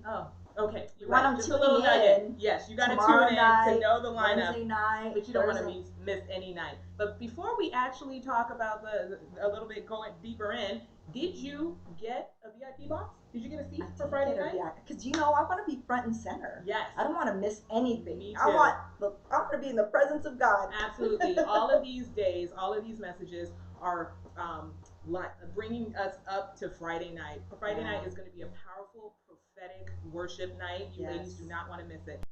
Oh, okay. You want them Just a tuning little nugget. in. Yes, you got to Tomorrow tune in night, to know the lineup. Wednesday night, But you don't want to Thursday. miss any night. But before we actually talk about a little bit going deeper in, did you get a VIP box? Did you get a seat for Friday night? Because I want to be front and center. Yes. I don't want to miss anything. Me too. I want to be in the presence of God. Absolutely. All of these days, all of these messages are bringing us up to Friday night. Friday night is going to be a powerful prophetic worship night. You ladies do not want to miss it.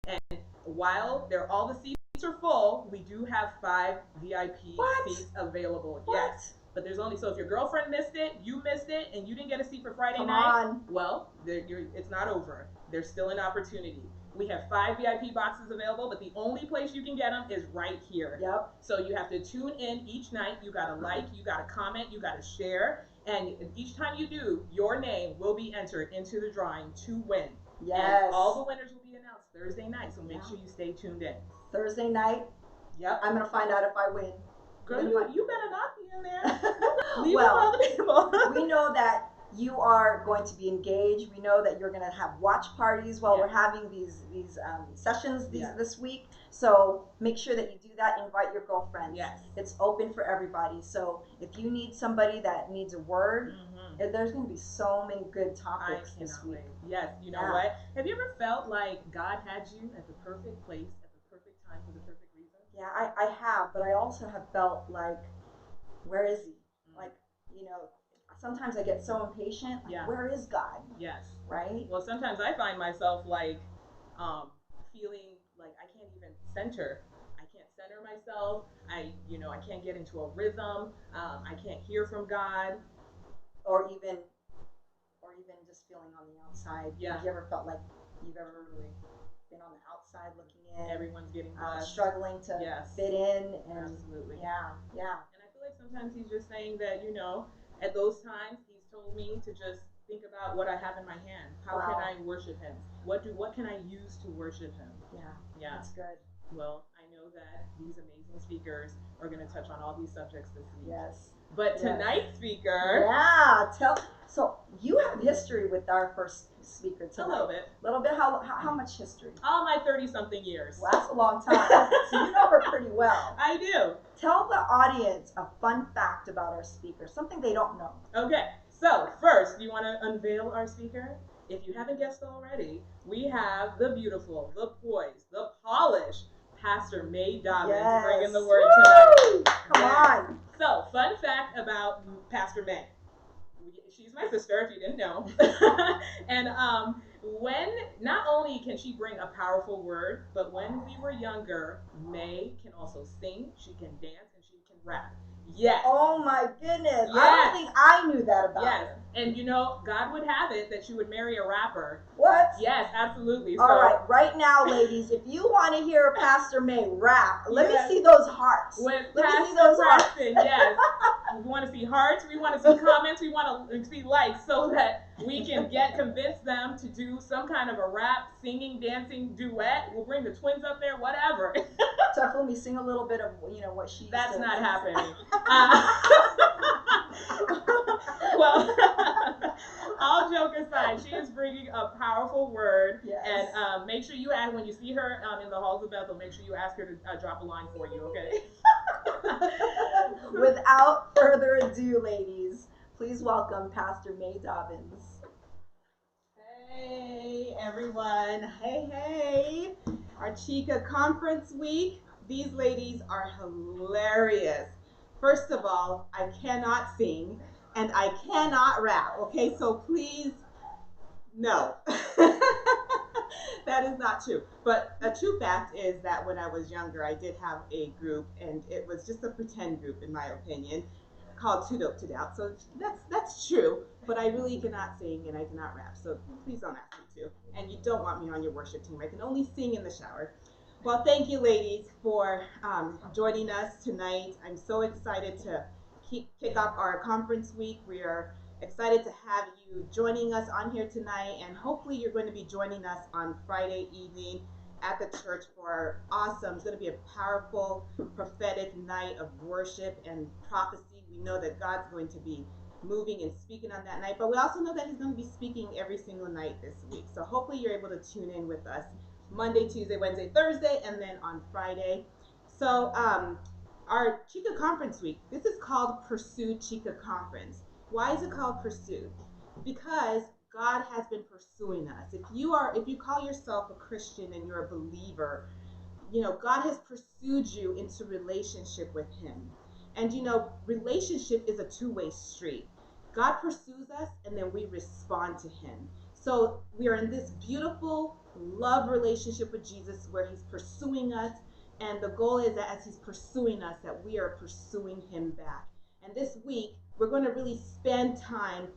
And while all the seats are full, we do have 5 VIP seats available. What? Yes. But there's only, so if your girlfriend missed it, you missed it, and you didn't get a seat for Friday Come night, on. well, it's not over. There's still an opportunity. We have 5 VIP boxes available, but the only place you can get them is right here. Yep. So you have to tune in each night. You got to like, you got to comment, you got to share. And each time you do, your name will be entered into the drawing to win. Yes. And all the winners will be announced Thursday night, so make sure you stay tuned in. Thursday night? Yep. I'm going to find out if I win. Girl, you better not be in there. Leave it for other people. We know that you are going to be engaged. We know that you're going to have watch parties while we're having these sessions this week. So make sure that you do that. Invite your girlfriends. Yes. It's open for everybody. So if you need somebody that needs a word, there's going to be so many good topics this week. Yes. You know what? Have you ever felt like God had you at the perfect place at the perfect time for the perfect reason? Yeah, I have. But I also have felt like, where is he? Like, sometimes I get so impatient. Like, where is God? Yes. Right? Well, sometimes I find myself like feeling like I can't even center. I can't center myself. I can't get into a rhythm. I can't hear from God. Or even just feeling on the outside. Yeah. Have you ever felt like you've ever been on the outside looking in? Everyone's getting struggling to fit in. And absolutely. Yeah. And I feel like sometimes he's just saying that, at those times he's told me to just think about what I have in my hand. How can I worship him? What can I use to worship him? Yeah. That's good. Well, I know that these amazing speakers are going to touch on all these subjects this week. Yes. But tonight's speaker. Yeah. So you have history with our first speaker tonight. A little bit. How much history? All my 30-something years. Well, that's a long time. So you know her pretty well. I do. Tell the audience a fun fact about our speaker, something they don't know. Okay. So first, do you want to unveil our speaker? If you haven't guessed already, we have the beautiful, the poised, the polished Pastor Mae Dobbins bringing the word tonight. Come on. So, fun fact about Pastor Mae. She's my sister, if you didn't know. And when not only can she bring a powerful word, but when we were younger, Mae can also sing, she can dance, and she can rap. Yes. Oh my goodness. Yes. I don't think I knew that about her. And God would have it that she would marry a rapper. What? Yes, absolutely. All right, right now, ladies, if you want to hear Pastor Mae rap, let me see those hearts. Let me see those hearts. Yes. We want to see hearts. We want to see comments. We want to see likes so that we can convince them to do some kind of a rap, singing, dancing duet. We'll bring the twins up there, whatever. Tefumi, sing a little bit of what she. That's not happening. Well, all joke aside, she is bringing a powerful word. Yes. And make sure you ask, when you see her in the halls of Bethel, make sure you ask her to drop a line for you, okay? Without further ado, ladies, please welcome Pastor Mae Dobbins. Hey, everyone. Hey. Our Chica conference week. These ladies are hilarious. First of all, I cannot sing and I cannot rap, okay? So please, no. That is not true. But a true fact is that when I was younger, I did have a group, and it was just a pretend group, in my opinion, called Too Dope to Doubt. So that's true, but I really cannot sing and I cannot rap. So please don't ask me to. And you don't want me on your worship team. I can only sing in the shower. Well, thank you, ladies, for joining us tonight. I'm so excited to kick off our conference week. We are excited to have you joining us on here tonight, and hopefully you're going to be joining us on Friday evening at the church for our awesome, it's going to be a powerful prophetic night of worship and prophecy. We know that God's going to be moving and speaking on that night. But we also know that he's going to be speaking every single night this week. So hopefully you're able to tune in with us Monday, Tuesday, Wednesday, Thursday, and then on Friday. So our Chica Conference week, this is called Pursue Chica Conference. Why is it called Pursue? Because God has been pursuing us. If you call yourself a Christian and you're a believer, God has pursued you into relationship with him. And relationship is a two-way street. God pursues us and then we respond to him. So we are in this beautiful love relationship with Jesus where he's pursuing us, and the goal is that as he's pursuing us, that we are pursuing him back. And this week, we're going to really spend time,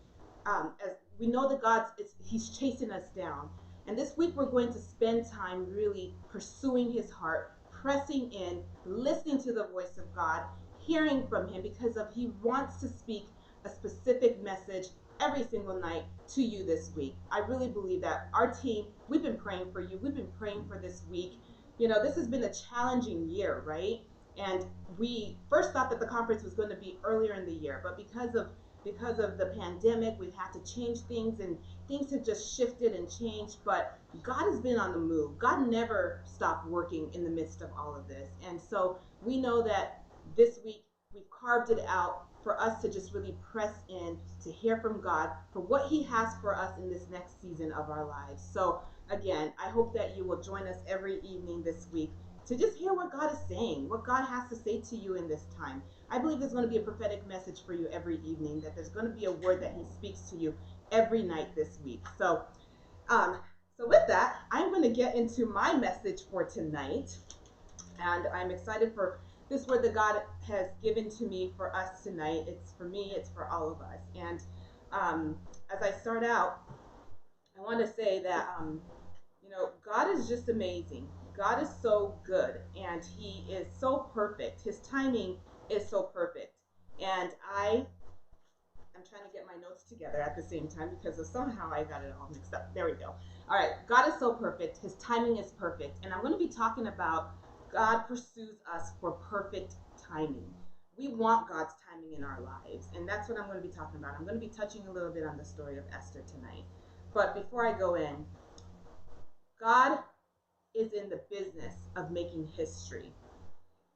as we know that he's chasing us down. And this week, we're going to spend time really pursuing his heart, pressing in, listening to the voice of God, hearing from him, because he wants to speak a specific message every single night to you this week. I really believe that. Our team, we've been praying for you. We've been praying for this week. This has been a challenging year, right? And we first thought that the conference was going to be earlier in the year, but because of the pandemic, we've had to change things, and things have just shifted and changed. But God has been on the move. God never stopped working in the midst of all of this. And so we know that this week we've carved it out for us to just really press in to hear from God for what he has for us in this next season of our lives. So again, I hope that you will join us every evening this week to just hear what God is saying, what God has to say to you in this time. I believe there's going to be a prophetic message for you every evening, that there's going to be a word that he speaks to you every night this week. So with that, I'm going to get into my message for tonight. And I'm excited for this word that God has given to me for us tonight. It's for me, it's for all of us. And as I start out, I want to say that, God is just amazing. God is so good, and he is so perfect. His timing is so perfect. And I'm trying to get my notes together at the same time because somehow I got it all mixed up. There we go. All right. God is so perfect. His timing is perfect. And I'm going to be talking about God pursues us for perfect timing. We want God's timing in our lives. And that's what I'm going to be talking about. I'm going to be touching a little bit on the story of Esther tonight. But before I go in, God is in the business of making history.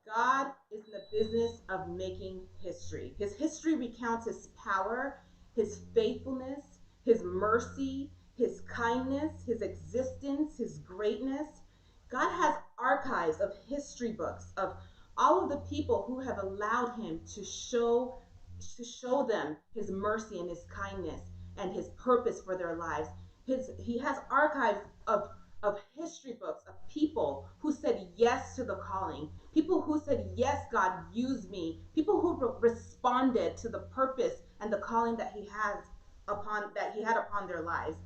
God is in the business of making history. His history recounts his power, his faithfulness, his mercy, his kindness, his existence, his greatness. God has archives of history books of all of the people who have allowed him to show them his mercy and his kindness and his purpose for their lives. He has archives of history books of people who said yes to the calling, people who said, yes, God, use me, people who responded to the purpose and the calling that he had upon their lives.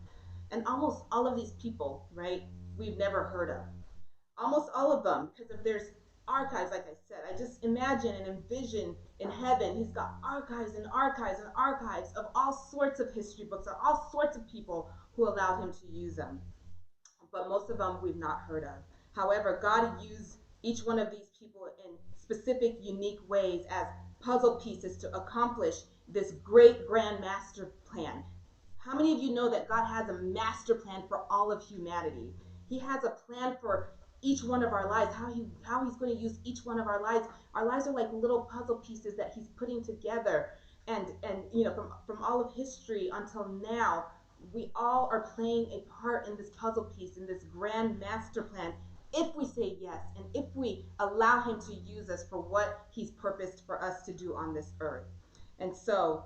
And almost all of these people, right, we've never heard of. Almost all of them, because of there's archives, like I said. I just imagine and envision in heaven, he's got archives and archives and archives of all sorts of history books, of all sorts of people who allowed him to use them. But most of them we've not heard of. However, God used each one of these people in specific, unique ways as puzzle pieces to accomplish this great grand master plan. How many of you know that God has a master plan for all of humanity? He has a plan for each one of our lives, how he's going to use each one of our lives. Our lives are like little puzzle pieces that he's putting together. And from all of history until now, we all are playing a part in this puzzle piece, in this grand master plan, if we say yes and if we allow him to use us for what he's purposed for us to do on this earth. And so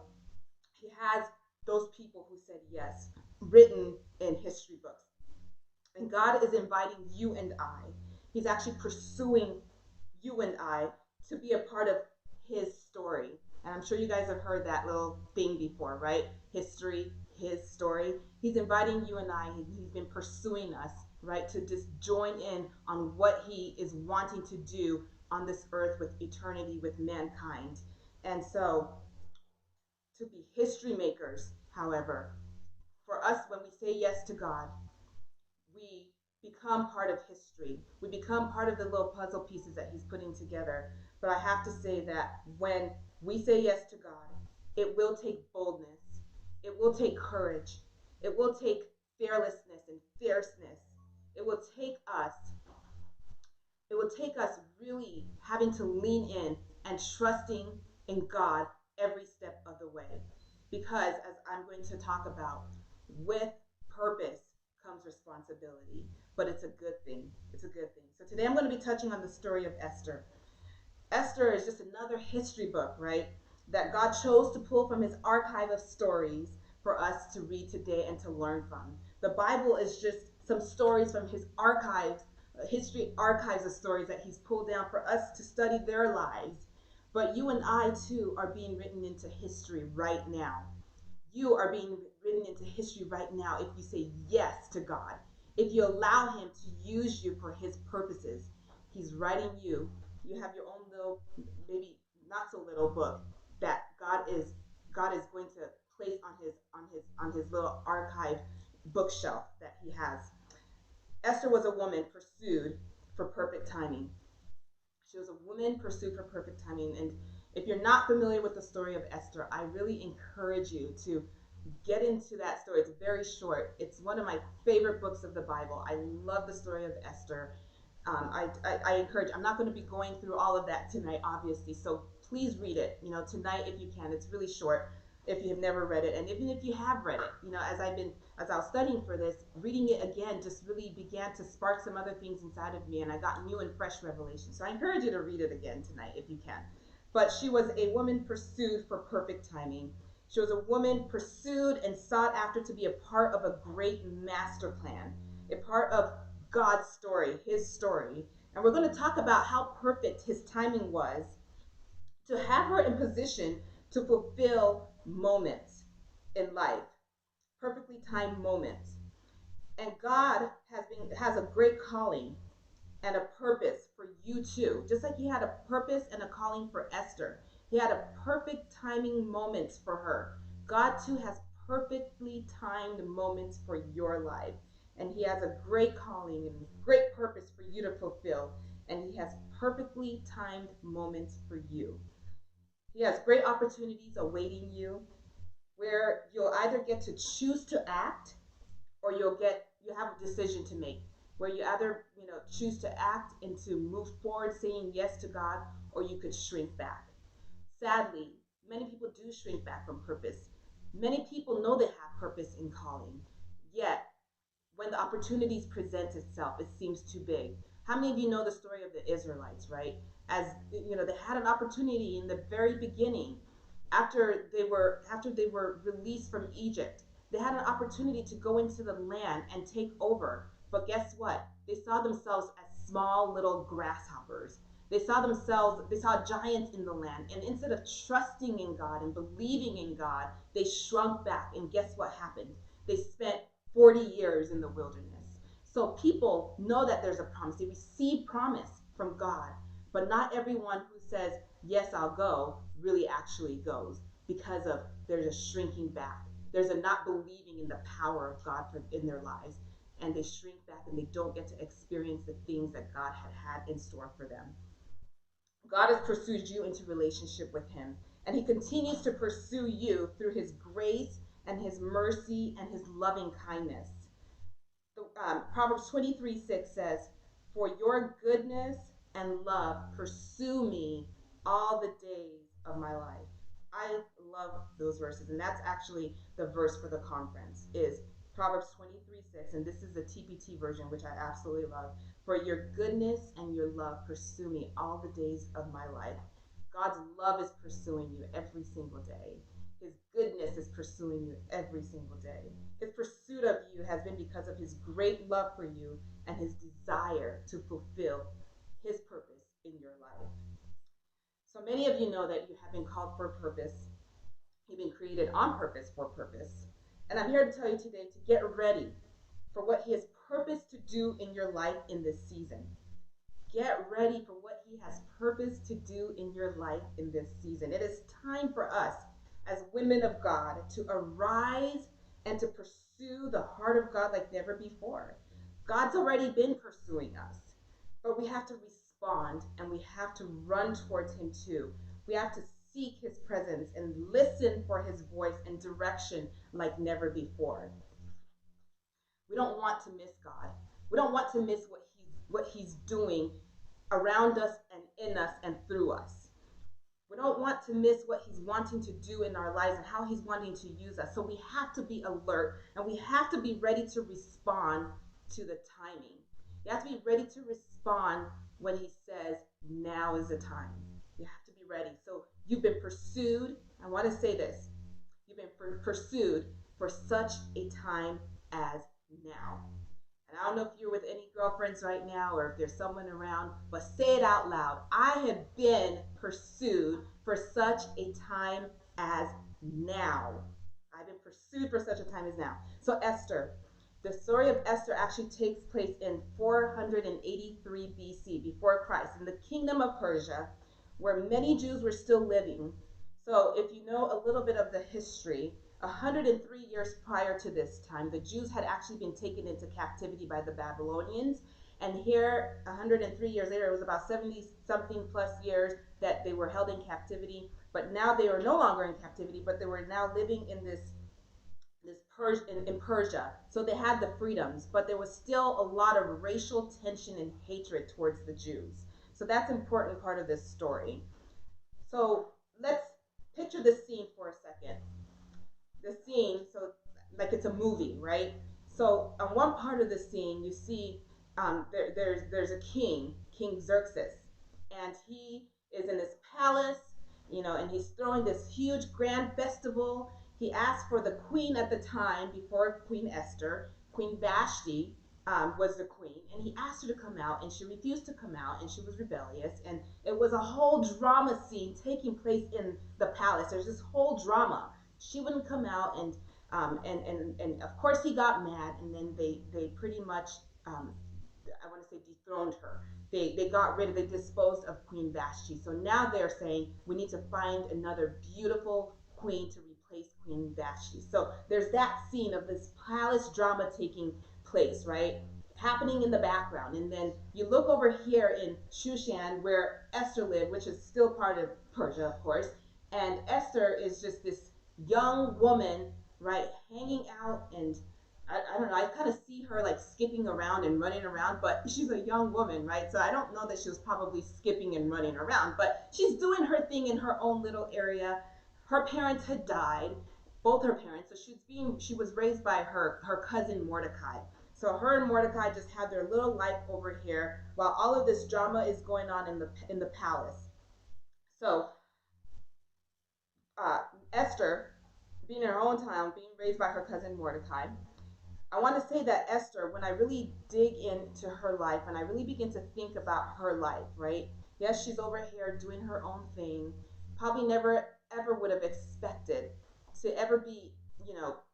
he has those people who said yes written in history books. And God is inviting you and I. He's actually pursuing you and I to be a part of his story. And I'm sure you guys have heard that little thing before, right? History, his story. He's inviting you and I. He's been pursuing us, right? To just join in on what he is wanting to do on this earth with eternity, with mankind. And so to be history makers, however, for us, when we say yes to God, we become part of history. We become part of the little puzzle pieces that he's putting together. But I have to say that when we say yes to God, It will take boldness. It will take courage. It will take fearlessness and fierceness. It will take us it will take us really having to lean in and trusting in God every step of the way. Because, as I'm going to talk about, with purpose comes responsibility. But it's a good thing. It's a good thing. So today I'm going to be touching on the story of Esther. Esther is just another history book, right? That God chose to pull from his archive of stories for us to read today and to learn from. The Bible is just some stories from his archives, history archives of stories that he's pulled down for us to study their lives. But you and I, too, are being written into history right now. You are being written into history right now if you say yes to God. If you allow him to use you for his purposes, he's writing you. You have your own little, maybe not so little book that God is going to place on his little archive bookshelf that he has. Esther was a woman pursued for perfect timing. She was a woman pursued for perfect timing. And if you're not familiar with the story of Esther, I really encourage you to get into that story. It's very short. It's one of my favorite books of the Bible. I love the story of Esther. I encourage, I'm not going to be going through all of that tonight, obviously. So please read it, tonight if you can. It's really short if you have never read it. And even if you have read it, as I was studying for this, reading it again just really began to spark some other things inside of me. And I got new and fresh revelation. So I encourage you to read it again tonight if you can. But she was a woman pursued for perfect timing. She was a woman pursued and sought after to be a part of a great master plan, a part of God's story, his story. And we're going to talk about how perfect his timing was to have her in position to fulfill moments in life, perfectly timed moments. And God has a great calling and a purpose for you too. Just like he had a purpose and a calling for Esther. He had a perfect timing moments for her. God too has perfectly timed moments for your life. And he has a great calling and great purpose for you to fulfill. And he has perfectly timed moments for you. He has great opportunities awaiting you where you'll either get to choose to act or you have a decision to make where you either choose to act and to move forward saying yes to God, or you could shrink back. Sadly, many people do shrink back from purpose. Many people know they have purpose in calling, yet when the opportunities present itself, it seems too big. How many of you know the story of the Israelites, right? As they had an opportunity in the very beginning, after they were released from Egypt. They had an opportunity to go into the land and take over. But guess what? They saw themselves as small little grasshoppers. They saw giants in the land. And instead of trusting in God and believing in God, they shrunk back. And guess what happened? They spent 40 years in the wilderness. So people know that there's a promise. They receive promise from God. But not everyone who says, yes, I'll go, really actually goes, because of there's a shrinking back. There's a not believing in the power of God in their lives. And they shrink back and they don't get to experience the things that God had in store for them. God has pursued you into relationship with him. And he continues to pursue you through his grace and his mercy and his loving kindness. Proverbs 23:6 says, for your goodness and love pursue me all the days of my life. I love those verses. And that's actually the verse for the conference is Proverbs 23:6. And this is the TPT version, which I absolutely love. For your goodness and your love pursue me all the days of my life. God's love is pursuing you every single day. His goodness is pursuing you every single day. His pursuit of you has been because of his great love for you and his desire to fulfill his purpose in your life. So many of you know that you have been called for a purpose. You've been created on purpose for purpose. And I'm here to tell you today to get ready for what he has purposed to do in your life in this season. Get ready for what he has purposed to do in your life in this season. It is time for us as women of God to arise and to pursue the heart of God like never before. God's already been pursuing us, but we have to respond and we have to run towards him too. We have to seek his presence and listen for his voice and direction like never before. We don't want to miss God. We don't want to miss what he's doing around us and in us and through us. We don't want to miss what he's wanting to do in our lives and how he's wanting to use us. So we have to be alert and we have to be ready to respond to the timing. You have to be ready to respond when he says, now is the time. You have to be ready. So you've been pursued. I want to say this. You've been pursued for such a time as now. And I don't know if you're with any girlfriends right now or if there's someone around, but say it out loud. I have been pursued for such a time as now. I've been pursued for such a time as now. So Esther, the story of Esther actually takes place in 483 BC, before Christ, in the kingdom of Persia, where many Jews were still living. So if you know a little bit of the history, 103 years prior to this time, the Jews had actually been taken into captivity by the Babylonians. And here, 103 years later, it was about 70-something plus years that they were held in captivity. But now they were no longer in captivity, but they were now living in in Persia. So they had the freedoms, but there was still a lot of racial tension and hatred towards the Jews. So that's an important part of this story. So let's picture this scene for a second. The scene, so like it's a movie, right? So on one part of the scene, you see there's a king, King Xerxes, and he is in this palace, and he's throwing this huge grand festival. He asked for the queen at the time, before Queen Esther, Queen Vashti was the queen, and he asked her to come out, and she refused to come out, and she was rebellious, and it was a whole drama scene taking place in the palace. There's this whole drama. She wouldn't come out, and of course he got mad, and then they pretty much I want to say dethroned her. They disposed of Queen Vashti. So now they're saying we need to find another beautiful queen to replace Queen Vashti. So there's that scene of this palace drama taking place, right? Happening in the background. And then you look over here in Shushan, where Esther lived, which is still part of Persia, of course. And Esther is just this young woman, right, hanging out, and I don't know, I kind of see her like skipping around and running around, but she's a young woman, right? So I don't know that she was probably skipping and running around, but she's doing her thing in her own little area. Her parents had died, both her parents, so she was raised by her cousin Mordechai. So her and Mordecai just have their little life over here while all of this drama is going on in the palace. So Esther, being in her own town, being raised by her cousin Mordecai, I want to say that Esther, when I really dig into her life and I really begin to think about her life, right? Yes, she's over here doing her own thing. Probably never ever would have expected to ever be,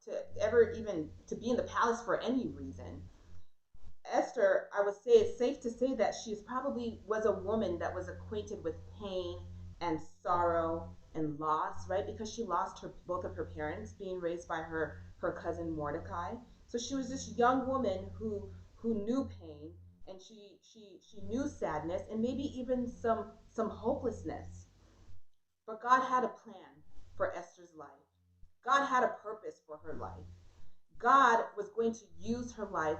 to ever even to be in the palace for any reason. Esther, I would say it's safe to say that she's probably was a woman that was acquainted with pain and sorrow and loss, right? Because she lost both of her parents, being raised by her cousin Mordecai. So she was this young woman who knew pain, and she knew sadness and maybe even some hopelessness. But God had a plan for Esther's life. God had a purpose for her life. God was going to use her life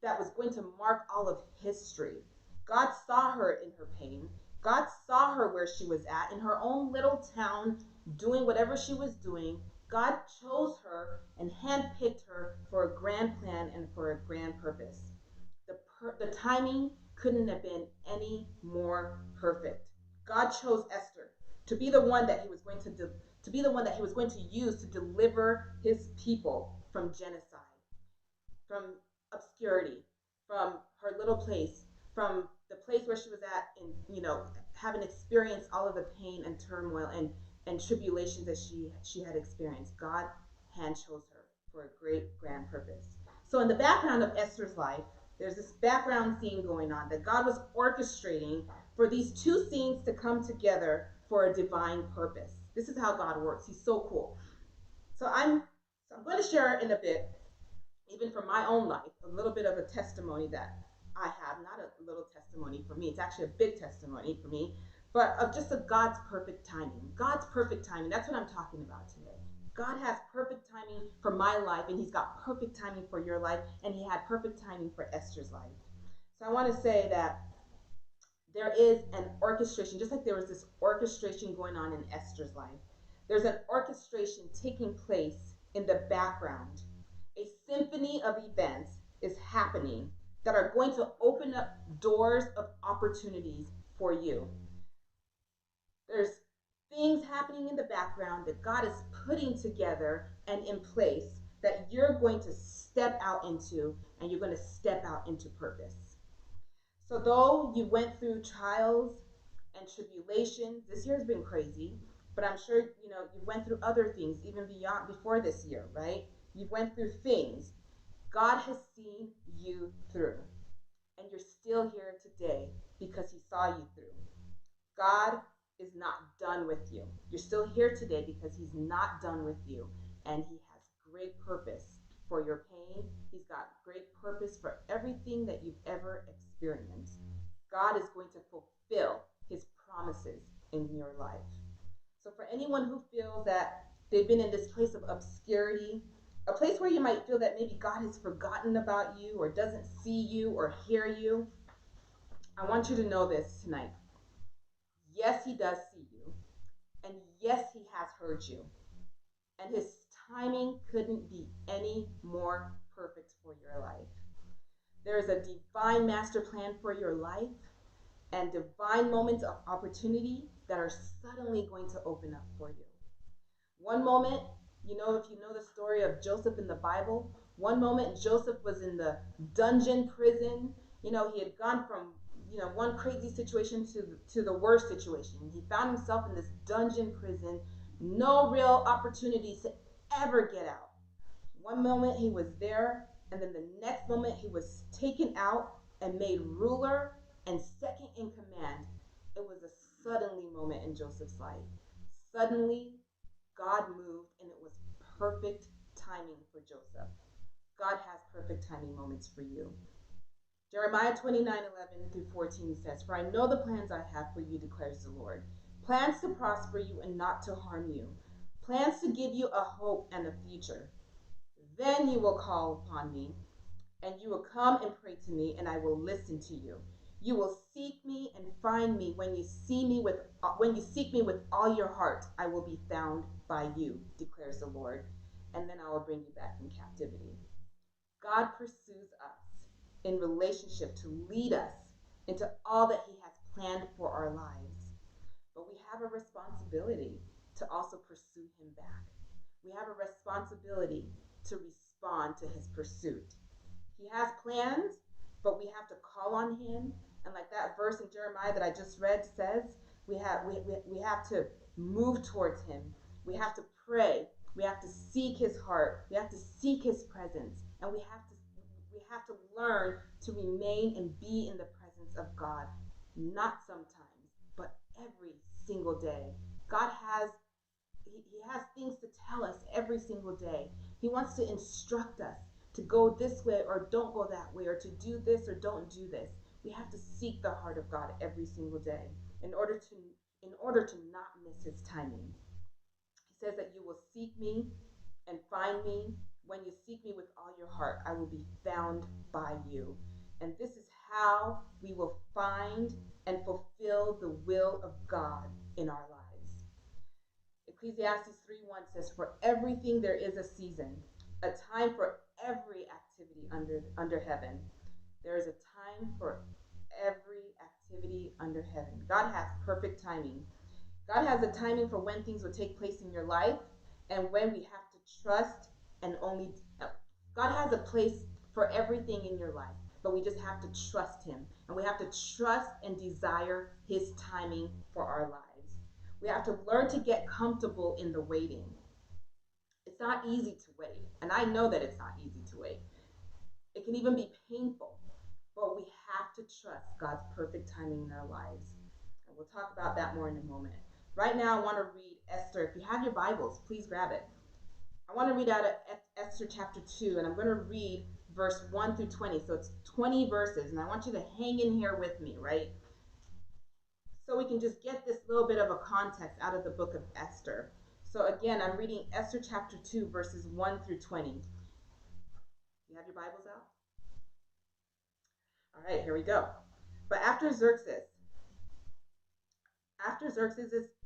that was going to mark all of history. God saw her in her pain. God saw her where she was at in her own little town, doing whatever she was doing. God chose her and handpicked her for a grand plan and for a grand purpose. The timing couldn't have been any more perfect. God chose Esther to be the one that he was going to use to deliver his people from genocide, from obscurity, from her little place, from the place where she was at, and having experienced all of the pain and turmoil and tribulations that she had experienced. God hand chose her for a great grand purpose. So in the background of Esther's life, there's this background scene going on that God was orchestrating for these two scenes to come together for a divine purpose. This is how God works. He's so cool. So I'm going to share in a bit, even from my own life, a little bit of a testimony that I have. Not a little testimony for me. It's actually a big testimony for me. but of God's perfect timing. God's perfect timing. That's what I'm talking about today. God has perfect timing for my life, and he's got perfect timing for your life, and he had perfect timing for Esther's life. So I want to say that there is an orchestration, just like there was this orchestration going on in Esther's life. There's an orchestration taking place in the background. A symphony of events is happening that are going to open up doors of opportunities for you. There's things happening in the background that God is putting together and in place that you're going to step out into, and you're going to step out into purpose. So though you went through trials and tribulations, this year has been crazy, but I'm sure you went through other things even before this year, right? You went through things. God has seen you through, and you're still here today because he saw you through. God is not done with you. You're still here today because he's not done with you, and he has great purpose for your pain. He's got great purpose for everything that you've ever experienced. God is going to fulfill his promises in your life. So for anyone who feels that they've been in this place of obscurity, a place where you might feel that maybe God has forgotten about you or doesn't see you or hear you, I want you to know this tonight. Yes, he does see you, and yes, he has heard you, and his timing couldn't be any more perfect for your life. There is a divine master plan for your life and divine moments of opportunity that are suddenly going to open up for you. One moment, if you know the story of Joseph in the Bible, one moment Joseph was in the dungeon prison. He had gone from one crazy situation to the worst situation. He found himself in this dungeon prison, no real opportunity to ever get out. One moment he was there, and then the next moment he was taken out and made ruler and second in command. It was a suddenly moment in Joseph's life. Suddenly, God moved, and it was perfect timing for Joseph. God has perfect timing moments for you. Jeremiah 29:11-14 says, "For I know the plans I have for you, declares the Lord. Plans to prosper you and not to harm you. Plans to give you a hope and a future. Then you will call upon me, and you will come and pray to me, and I will listen to you. You will seek me and find me when you seek me with all your heart. I will be found by you, declares the Lord, and then I will bring you back from captivity." God pursues us in relationship to lead us into all that he has planned for our lives. But we have a responsibility to also pursue him back. We have a responsibility to respond to his pursuit. He has plans, but we have to call on him. And like that verse in Jeremiah that I just read says, we have to move towards him. We have to pray. We have to seek his heart. We have to seek his presence. And we have to learn to remain and be in the presence of God. Not sometimes, but every single day. God has things to tell us every single day. He wants to instruct us to go this way or don't go that way, or to do this or don't do this. We have to seek the heart of God every single day in order to not miss his timing. He says that you will seek me and find me. When you seek me with all your heart, I will be found by you. And this is how we will find and fulfill the will of God in our lives. Ecclesiastes 3:1 says, "For everything there is a season, a time for every activity under heaven." There is a time for every activity under heaven. God has perfect timing. God has a timing for when things will take place in your life and when we have to trust and only. God has a place for everything in your life, but we just have to trust him. And we have to trust and desire his timing for our lives. We have to learn to get comfortable in the waiting. It's not easy to wait. And I know that it's not easy to wait. It can even be painful. But we have to trust God's perfect timing in our lives. And we'll talk about that more in a moment. Right now, I want to read Esther. If you have your Bibles, please grab it. I want to read out of Esther chapter 2, and I'm going to read verse 1 through 20. So it's 20 verses, and I want you to hang in here with me, right? so we can just get this little bit of a context out of the book of Esther. So again, I'm reading Esther chapter 2, verses 1 through 20. You have your Bibles out? All right, here we go. But after Xerxes'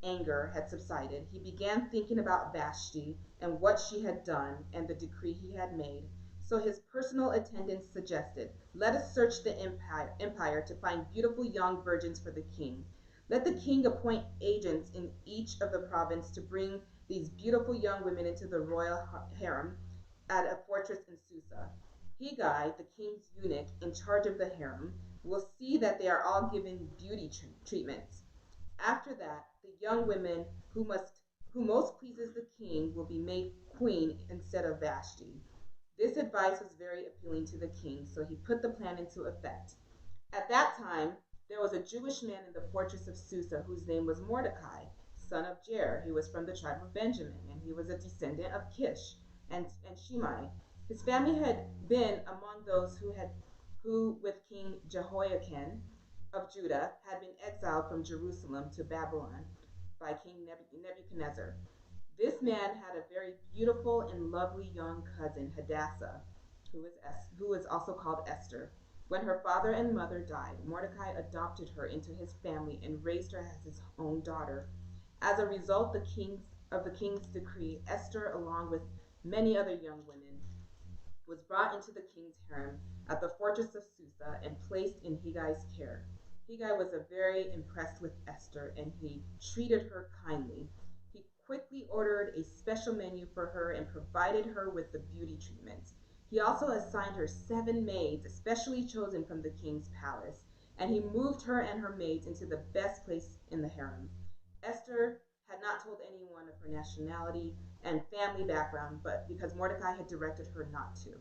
anger had subsided, he began thinking about Vashti and what she had done and the decree he had made. So his personal attendants suggested, "Let us search the empire to find beautiful young virgins for the king. Let the king appoint agents in each of the provinces to bring these beautiful young women into the royal harem at a fortress in Susa. Hegai, the king's eunuch in charge of the harem, will see that they are all given beauty treatments. After that, the young women who most pleases the king will be made queen instead of Vashti." This advice was very appealing to the king, so he put the plan into effect. At that time, there was a Jewish man in the fortress of Susa whose name was Mordechai, son of Jair. He was from the tribe of Benjamin, and he was a descendant of Kish and Shimei. His family had been among those who with King Jehoiakim of Judah, had been exiled from Jerusalem to Babylon by King Nebuchadnezzar. This man had a very beautiful and lovely young cousin, Hadassah, who was also called Esther. When her father and mother died, Mordecai adopted her into his family and raised her as his own daughter. As a result of the king's decree, Esther, along with many other young women, was brought into the king's harem at the fortress of Susa and placed in Hegai's care. Hegai was very impressed with Esther, and he treated her kindly. He quickly ordered a special menu for her and provided her with the beauty treatments. He also assigned her 7 maids, especially chosen from the king's palace, and he moved her and her maids into the best place in the harem. Esther had not told anyone of her nationality and family background, but because Mordecai had directed her not to.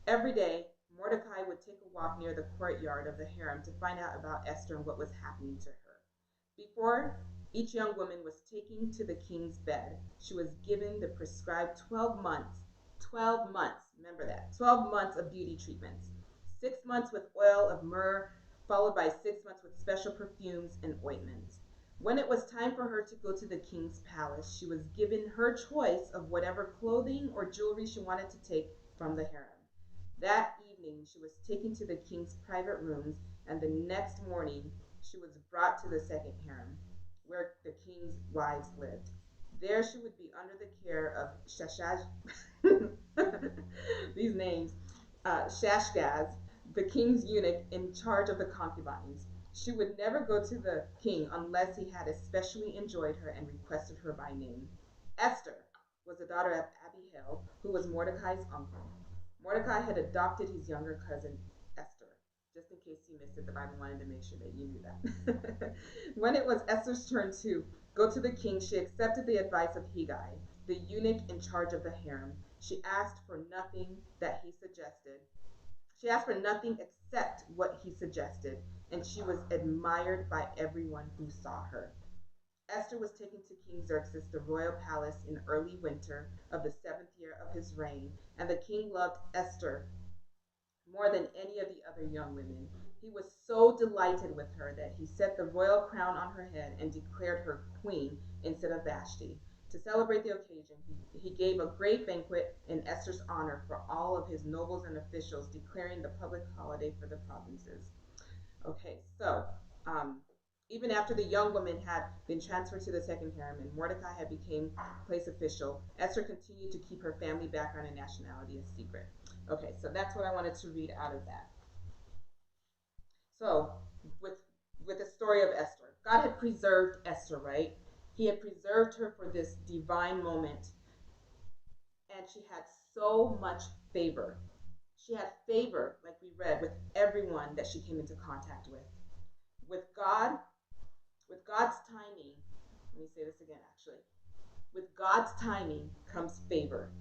Every day, Mordecai would take a walk near the courtyard of the harem to find out about Esther and what was happening to her. Before each young woman was taken to the king's bed, she was given the prescribed 12 months, remember that, 12 months of beauty treatments, 6 months with oil of myrrh, followed by 6 months with special perfumes and ointments. When it was time for her to go to the king's palace, she was given her choice of whatever clothing or jewelry she wanted to take from the harem. That evening, she was taken to the king's private rooms, and the next morning, she was brought to the second harem, where the king's wives lived. There she would be under the care of these names, Shashgaz, the king's eunuch in charge of the concubines. She would never go to the king unless he had especially enjoyed her and requested her by name. Esther was the daughter of Abihail, who was Mordecai's uncle. Mordecai had adopted his younger cousin, Esther. Just in case you missed it, the Bible wanted to make sure that you knew that. When it was Esther's turn to go to the king, she accepted the advice of Hegai, the eunuch in charge of the harem. She asked for nothing that he suggested. She asked for nothing except what he suggested, and she was admired by everyone who saw her. Esther was taken to King Xerxes, the royal palace, in early winter of the 7th year of his reign, and the king loved Esther more than any of the other young women. He was so delighted with her that he set the royal crown on her head and declared her queen instead of Vashti. To celebrate the occasion, he gave a great banquet in Esther's honor for all of his nobles and officials, declaring the public holiday for the provinces. Okay, so even after the young woman had been transferred to the second harem and Mordecai had become place official, Esther continued to keep her family background and nationality a secret. Okay, so that's what I wanted to read out of that. So, with the story of Esther, God had preserved Esther, right? He had preserved her for this divine moment, and she had so much favor. She had favor, like we read, with everyone that she came into contact with. With God's timing, let me say this again actually. With God's timing comes favor.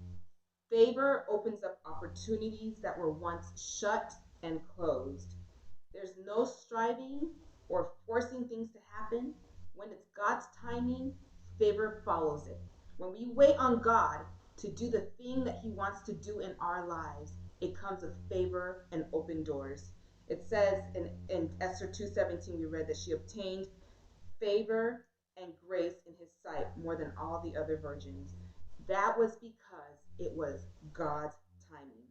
Favor opens up opportunities that were once shut and closed. There's no striving or forcing things to happen. When it's God's timing, favor follows it. When we wait on God to do the thing that he wants to do in our lives, it comes with favor and open doors. It says in Esther 2:17, we read that she obtained favor and grace in his sight more than all the other virgins. That was because it was God's timing.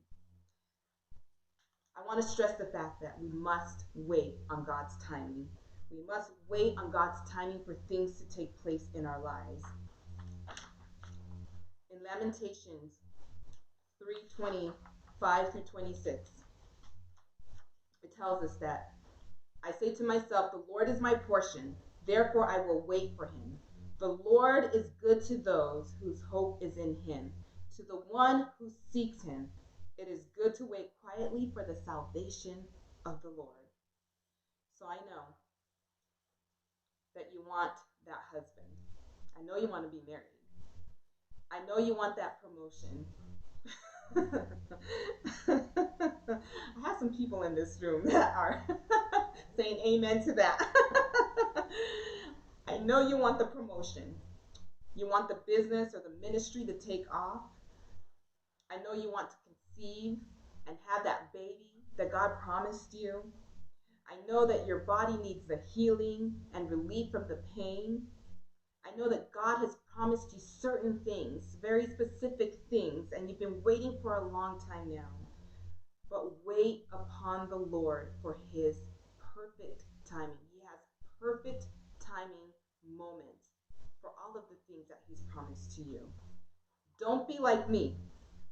I want to stress the fact that we must wait on God's timing. We must wait on God's timing for things to take place in our lives. In Lamentations 3:25 through 26, it tells us that I say to myself, the Lord is my portion, therefore I will wait for him. The Lord is good to those whose hope is in him. To the one who seeks him, it is good to wait quietly for the salvation of the Lord. So I know that you want that husband. I know you want to be married. I know you want that promotion. I have some people in this room that are saying amen to that. I know you want the promotion. You want the business or the ministry to take off. I know you want to conceive and have that baby that God promised you. I know that your body needs the healing and relief from the pain. I know that God has promised you certain things, very specific things, and you've been waiting for a long time now. But wait upon the Lord for his perfect timing. He has perfect timing moments for all of the things that he's promised to you. Don't be like me,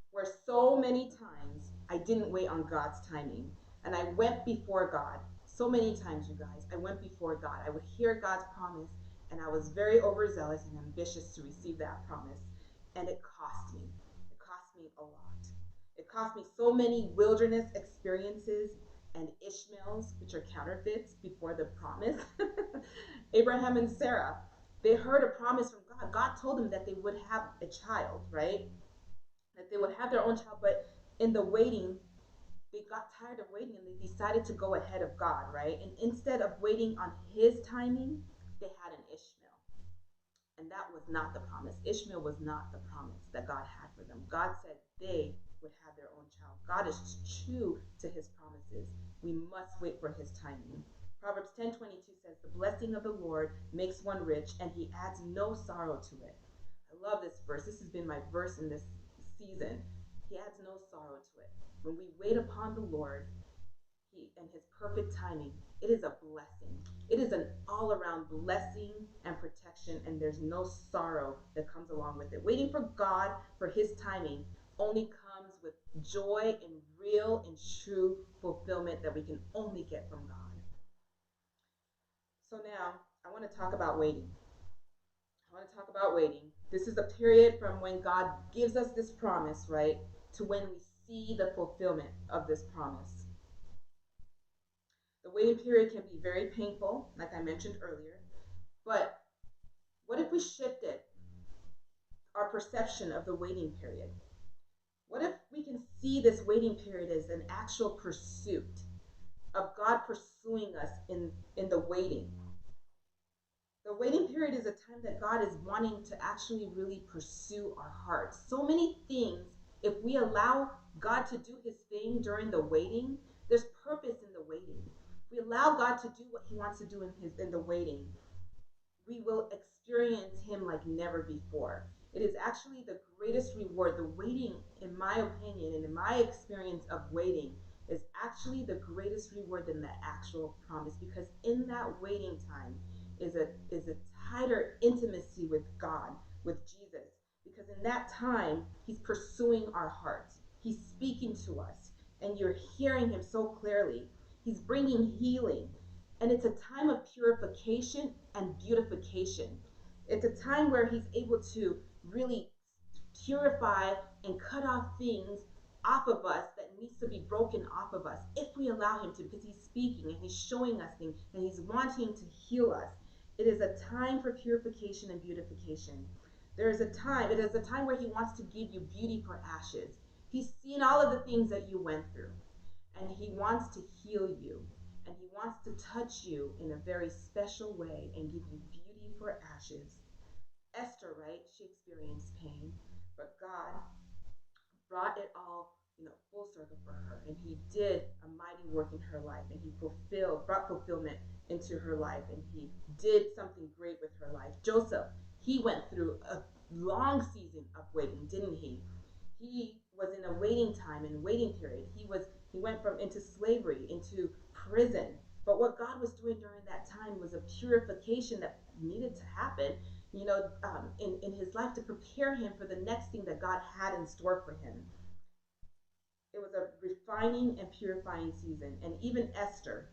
where so many times I didn't wait on God's timing, and I went before God. So many times, you guys, I went before God. I would hear God's promise, and I was very overzealous and ambitious to receive that promise, and it cost me. It cost me a lot. It cost me so many wilderness experiences and Ishmaels, which are counterfeits, before the promise. Abraham and Sarah, they heard a promise from God. God told them that they would have a child, right? That they would have their own child, but in the waiting, they got tired of waiting and they decided to go ahead of God, right? And instead of waiting on his timing, they had an Ishmael. And that was not the promise. Ishmael was not the promise that God had for them. God said they would have their own child. God is true to his promises. We must wait for his timing. Proverbs 10:22 says, the blessing of the Lord makes one rich, and he adds no sorrow to it. I love this verse. This has been my verse in this season. He adds no sorrow to it. When we wait upon the Lord, he and his perfect timing, it is a blessing. It is an all-around blessing and protection, and there's no sorrow that comes along with it. Waiting for God for his timing only comes with joy and real and true fulfillment that we can only get from God. So now I want to talk about waiting. This is a period from when God gives us this promise, right, to when we see the fulfillment of this promise. The waiting period can be very painful, like I mentioned earlier, but what if we shifted our perception of the waiting period? What if we can see this waiting period as an actual pursuit of God pursuing us in the waiting? The waiting period is a time that God is wanting to actually really pursue our hearts. So many things, if we allow God to do his thing during the waiting, there's purpose in the waiting. If we allow God to do what he wants to do in the waiting, we will experience him like never before. It is actually the greatest reward. The waiting, in my opinion, and in my experience of waiting, is actually the greatest reward than the actual promise, because in that waiting time is a tighter intimacy with God, with Jesus, because in that time he's pursuing our hearts. He's speaking to us, and you're hearing him so clearly. He's bringing healing, and it's a time of purification and beautification. It's a time where he's able to really purify and cut off things off of us that needs to be broken off of us if we allow him to, because he's speaking and he's showing us things and he's wanting to heal us. It is a time for purification and beautification. It is a time where he wants to give you beauty for ashes. He's seen all of the things that you went through, and he wants to heal you, and he wants to touch you in a very special way and give you beauty for ashes. Esther, right? She experienced pain, but God brought it all full circle for her, and he did a mighty work in her life, and he brought fulfillment into her life, and he did something great with her life. Joseph, he went through a long season of waiting, didn't he? He was in a waiting time and waiting period. He went from into slavery, into prison. But what God was doing during that time was a purification that needed to happen, in his life to prepare him for the next thing that God had in store for him. It was a refining and purifying season. And even Esther,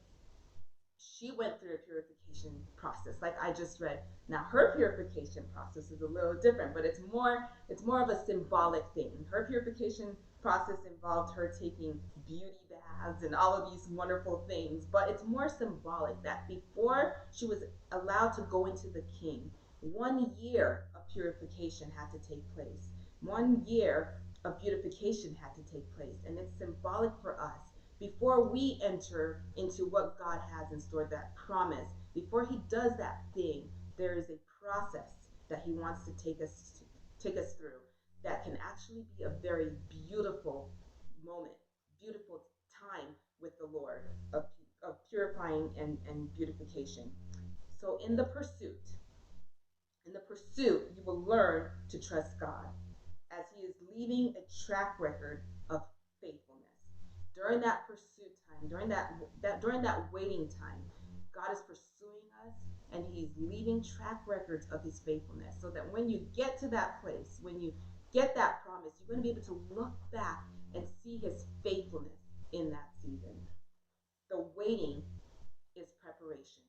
she went through a purification process, like I just read. Now her purification process is a little different, but it's more of a symbolic thing. Her purification process involved her taking beauty baths and all of these wonderful things, but it's more symbolic that before she was allowed to go into the king, 1 year of purification had to take place. 1 year of beautification had to take place, and it's symbolic for us. Before we enter into what God has in store, that promise, before he does that thing, there is a process that he wants to take us through that can actually be a very beautiful moment, beautiful time with the Lord of purifying and beautification. So in the pursuit, you will learn to trust God as he is leaving a track record of faithfulness. During that pursuit time, during that waiting time, God is pursuing us, and he's leaving track records of his faithfulness, so that when you get to that place, when you get that promise, you're going to be able to look back and see his faithfulness in that season. The waiting is preparation.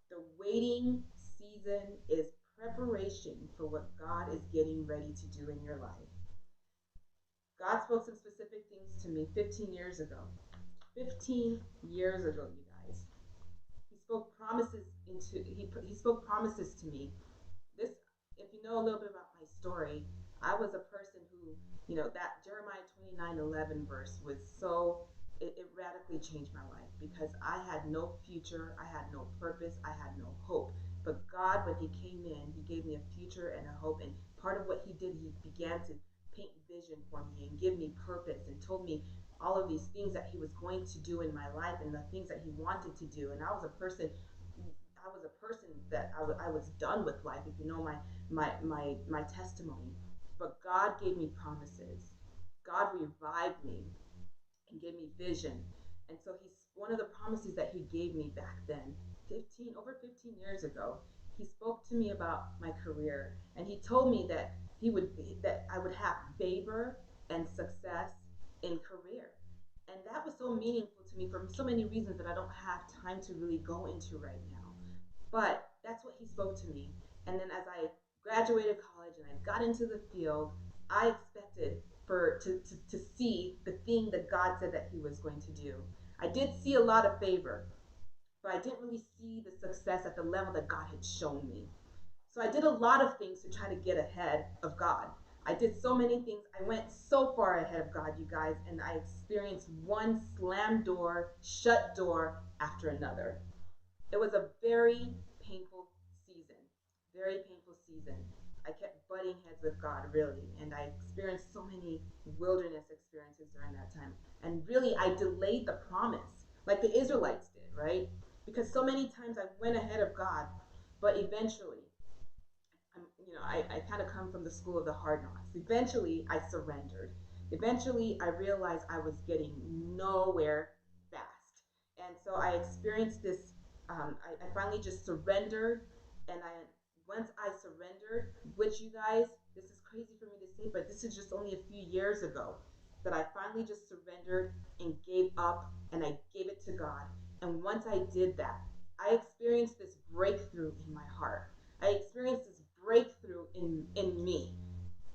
The waiting season is preparation for what God is getting ready to do in your life. God spoke some specific things to me 15 years ago. 15 years ago, you guys. He spoke promises to me. This, if you know a little bit about my story, I was a person who, that Jeremiah 29:11 verse was it radically changed my life, because I had no future, I had no purpose, I had no hope. But God, when he came in, he gave me a future and a hope. And part of what he did, he began to paint vision for me and give me purpose, and told me all of these things that he was going to do in my life and the things that he wanted to do. And I was a person that I was done with life, if you know my testimony. But God gave me promises. God revived me and gave me vision. And so one of the promises that he gave me back then, over 15 years ago, he spoke to me about my career, and he told me that I would have favor and success in career. And that was so meaningful to me for so many reasons that I don't have time to really go into right now. But that's what he spoke to me. And then as I graduated college and I got into the field, I expected to see the thing that God said that he was going to do. I did see a lot of favor, but I didn't really see the success at the level that God had shown me. So I did a lot of things to try to get ahead of God. I did so many things. I went so far ahead of God, you guys, and I experienced one slam door, shut door after another. It was a very painful season, very painful season. I kept butting heads with God, really, and I experienced so many wilderness experiences during that time. And really, I delayed the promise, like the Israelites did, right? Because so many times I went ahead of God, but eventually, I kind of come from the school of the hard knocks. Eventually, I surrendered. Eventually, I realized I was getting nowhere fast. And so I experienced this, I finally just surrendered. And once I surrendered, which, you guys, this is crazy for me to say, but this is just only a few years ago, that I finally just surrendered and gave up, and I gave it to God. And once I did that, I experienced this breakthrough in my heart. I experienced this breakthrough in me.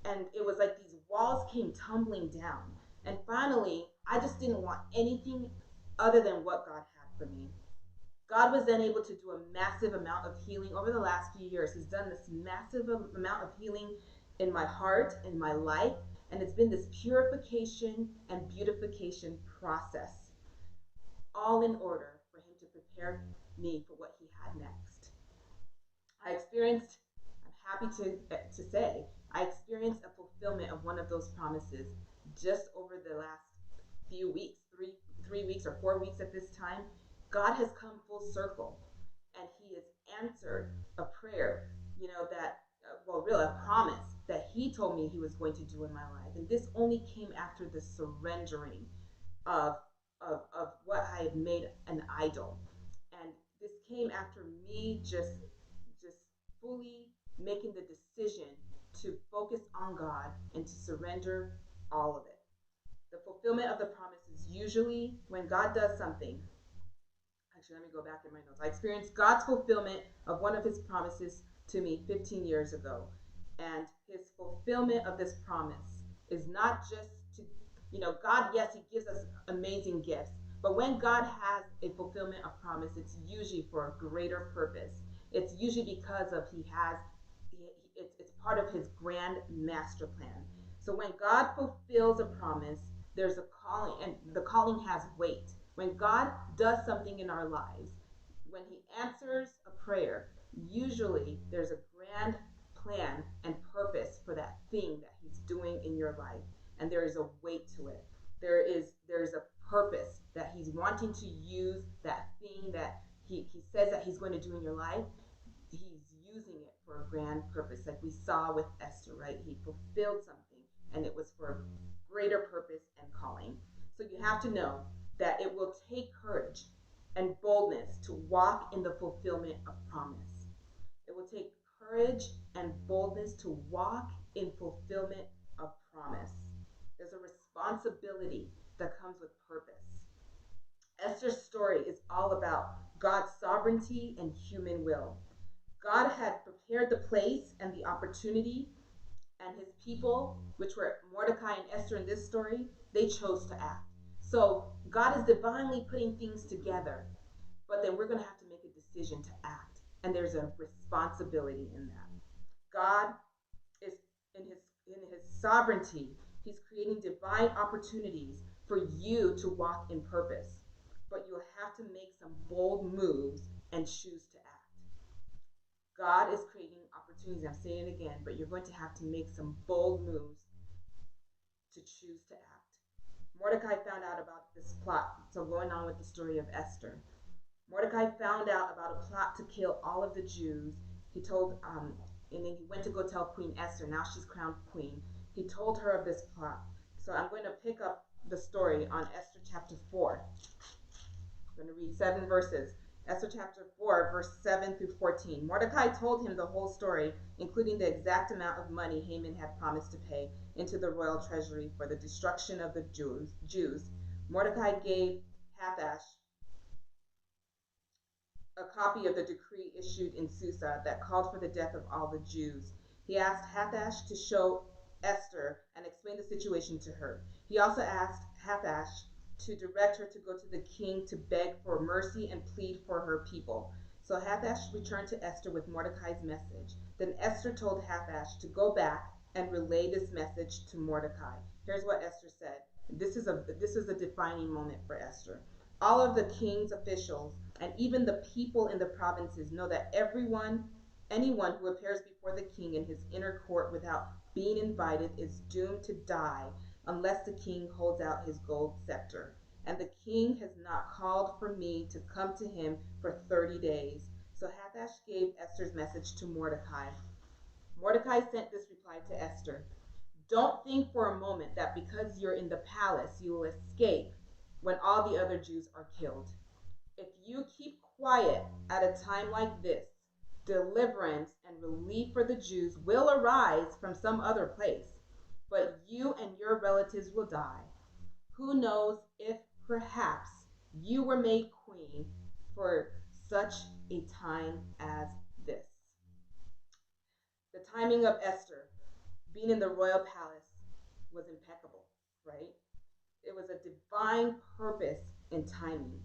And it was like these walls came tumbling down. And finally, I just didn't want anything other than what God had for me. God was then able to do a massive amount of healing over the last few years. He's done this massive amount of healing in my heart, in my life, and it's been this purification and beautification process, all in order for him to prepare me for what he had next. I'm happy to say, I experienced a fulfillment of one of those promises just over the last few weeks, 3 weeks or 4 weeks at this time, God has come full circle, and He has answered a prayer, really a promise that He told me He was going to do in my life. And this only came after the surrendering of what I had made an idol. And this came after me just fully making the decision to focus on God and to surrender all of it. The fulfillment of the promise is usually when God does something. Actually, let me go back in my notes. I experienced God's fulfillment of one of His promises to me 15 years ago. And His fulfillment of this promise is not just to, God, yes, He gives us amazing gifts. But when God has a fulfillment of promise, it's usually for a greater purpose. It's usually because of it's part of His grand master plan. So when God fulfills a promise, there's a calling, and the calling has weight. When God does something in our lives, when He answers a prayer, usually there's a grand plan and purpose for that thing that He's doing in your life, and there is a weight to it. There's a purpose that He's wanting to use that thing that He says that He's going to do in your life. He's using it for a grand purpose, like we saw with Esther, right? He fulfilled something, and it was for a greater purpose and calling. So you have to know that it will take courage and boldness to walk in the fulfillment of promise. It will take courage and boldness to walk in fulfillment of promise. There's a responsibility that comes with purpose. Esther's story is all about God's sovereignty and human will. God had prepared the place and the opportunity, and His people, which were Mordechai and Esther in this story, they chose to act. So God is divinely putting things together, but then we're going to have to make a decision to act, and there's a responsibility in that. God is in his sovereignty. He's creating divine opportunities for you to walk in purpose, but you'll have to make some bold moves and choose to act. God is creating opportunities. I'm saying it again, but you're going to have to make some bold moves to choose to act. Mordecai found out about this plot. So going on with the story of Esther, Mordecai found out about a plot to kill all of the Jews. He told, and then he went to go tell Queen Esther. Now she's crowned queen. He told her of this plot. So I'm going to pick up the story on Esther chapter 4. I'm going to read 7 verses. Esther chapter 4, verse 7 through 14. Mordecai told him the whole story, including the exact amount of money Haman had promised to pay into the royal treasury for the destruction of the Jews. Mordecai gave Hathash a copy of the decree issued in Susa that called for the death of all the Jews. He asked Hathash to show Esther and explain the situation to her. He also asked Hathash to direct her to go to the king to beg for mercy and plead for her people. So Hathash returned to Esther with Mordecai's message. Then Esther told Hathash to go back and relay this message to Mordecai. Here's what Esther said. This is a defining moment for Esther. All of the king's officials and even the people in the provinces know that anyone who appears before the king in his inner court without being invited is doomed to die unless the king holds out his gold scepter. And the king has not called for me to come to him for 30 days. So Hathash gave Esther's message to Mordecai. Mordecai sent this reply to Esther. Don't think for a moment that because you're in the palace, you will escape when all the other Jews are killed. If you keep quiet at a time like this, deliverance and relief for the Jews will arise from some other place, but you and your relatives will die. Who knows if perhaps you were made queen for such a time as this. The timing of Esther being in the royal palace was impeccable, right? It was a divine purpose and timing.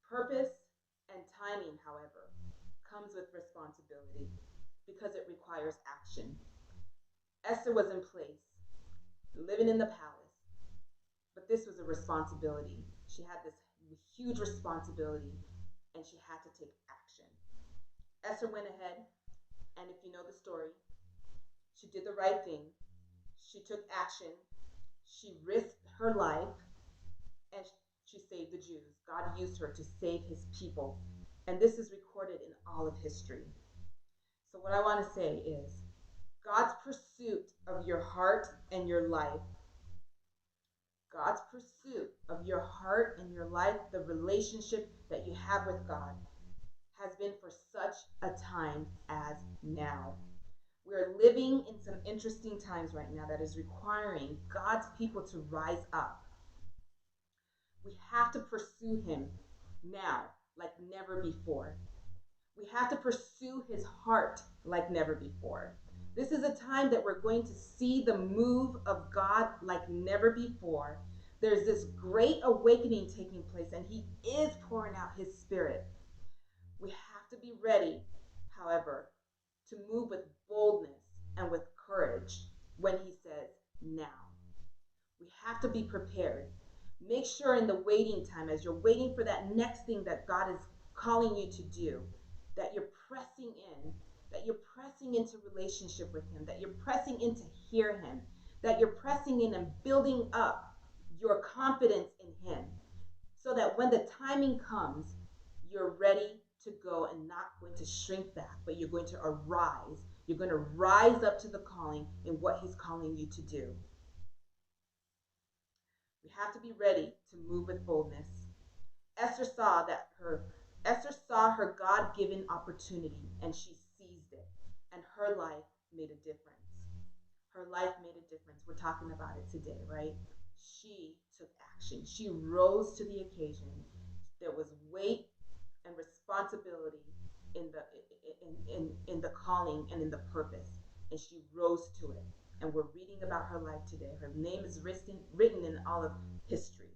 Purpose and timing, however, comes with responsibility because it requires action. Esther was in place, living in the palace, but this was a responsibility. She had this huge responsibility, and she had to take action. Esther went ahead, and if you know the story, she did the right thing. She took action. She risked her life, and she saved the Jews. God used her to save his people. And this is recorded in all of history. So what I want to say is, God's pursuit of your heart and your life, God's pursuit of your heart and your life, the relationship that you have with God, has been for such a time as now. We're living in some interesting times right now that is requiring God's people to rise up. We have to pursue him now like never before. We have to pursue his heart like never before. This is a time that we're going to see the move of God like never before. There's this great awakening taking place, and he is pouring out his spirit. We have to be ready, however, to move with boldness and with courage when he says now. We have to be prepared. Make sure in the waiting time, as you're waiting for that next thing that God is calling you to do, that you're pressing in, that you're pressing into relationship with him, that you're pressing in to hear him, that you're pressing in and building up your confidence in him, so that when the timing comes, you're ready to go and not going to shrink back, but you're going to arise. You're going to rise up to the calling in what he's calling you to do. We have to be ready to move with boldness. Esther saw her God-given opportunity, and she seized it, and her life made a difference. Her life made a difference. We're talking about it today, right? She took action. She rose to the occasion. There was weight and responsibility in the calling and in the purpose, and she rose to it. And we're reading about her life today. Her name is written in all of history.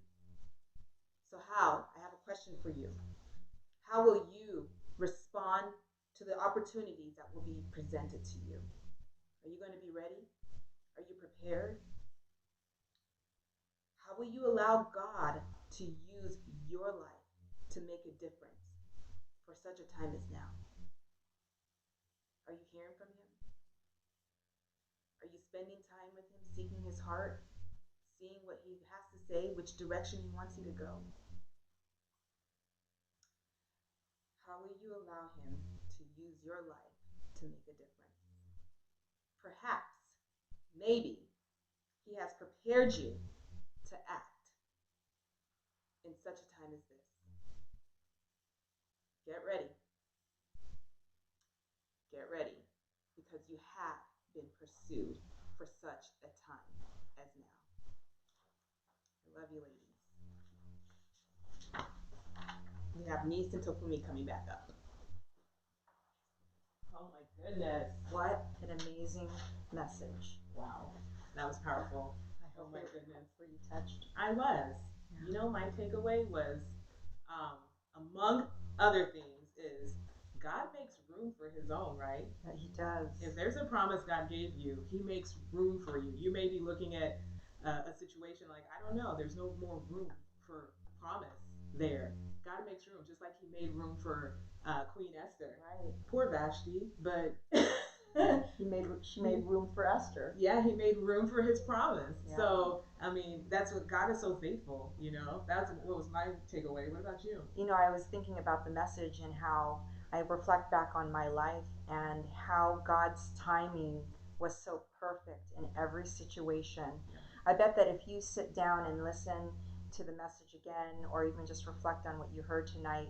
So I have a question for you. How will you respond to the opportunities that will be presented to you? Are you going to be ready? Are you prepared? How will you allow God to use your life to make a difference for such a time as now? Are you hearing from him? Are you spending time with him, seeking his heart, seeing what he has to say, which direction he wants you to go? How will you allow him to use your life to make a difference? Perhaps, maybe, he has prepared you to act in such a time as this. Get ready. Get ready, because you have been pursued for such a time as now. I love you, ladies. We have Niece and Tofumi coming back up. Oh my goodness. What an amazing message. Wow. That was powerful. Oh my goodness. Were you touched? I was. Yeah. You know, my takeaway was, among other things, is God makes room for his own, right? Yeah, he does. If there's a promise God gave you, he makes room for you. You may be looking at a situation like, I don't know, there's no more room for promise there. God makes room, just like he made room for Queen Esther. Right. Poor Vashti, but she made room for Esther. Yeah, he made room for his promise. Yeah. So, I mean, that's what God is so faithful, you know? That's what was my takeaway. What about you? You know, I was thinking about the message and how I reflect back on my life and how God's timing was so perfect in every situation. Yeah. I bet that if you sit down and listen to the message again, or even just reflect on what you heard tonight,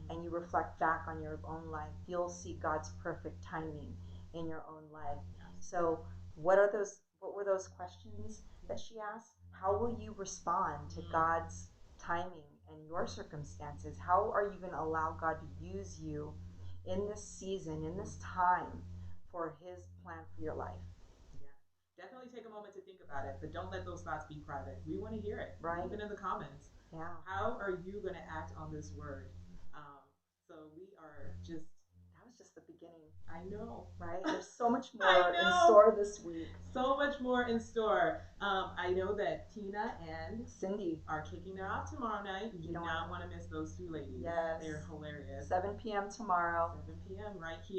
and you reflect back on your own life, you'll see God's perfect timing in your own life. So what were those questions that she asked? How will you respond to God's timing and your circumstances? How are you going to allow God to use you in this season, in this time, for his plan for your life? Definitely take a moment to think about it, but don't let those thoughts be private. We want to hear it, right? Even in the comments. Yeah. How are you going to act on this word? So we are just. That was just the beginning. I know, right? There's so much more in store this week. So much more in store. I know that Tina and Cindy are kicking it off tomorrow night. You do not want to miss those two ladies. Yes, they're hilarious. 7 p.m. tomorrow. 7 p.m. right here.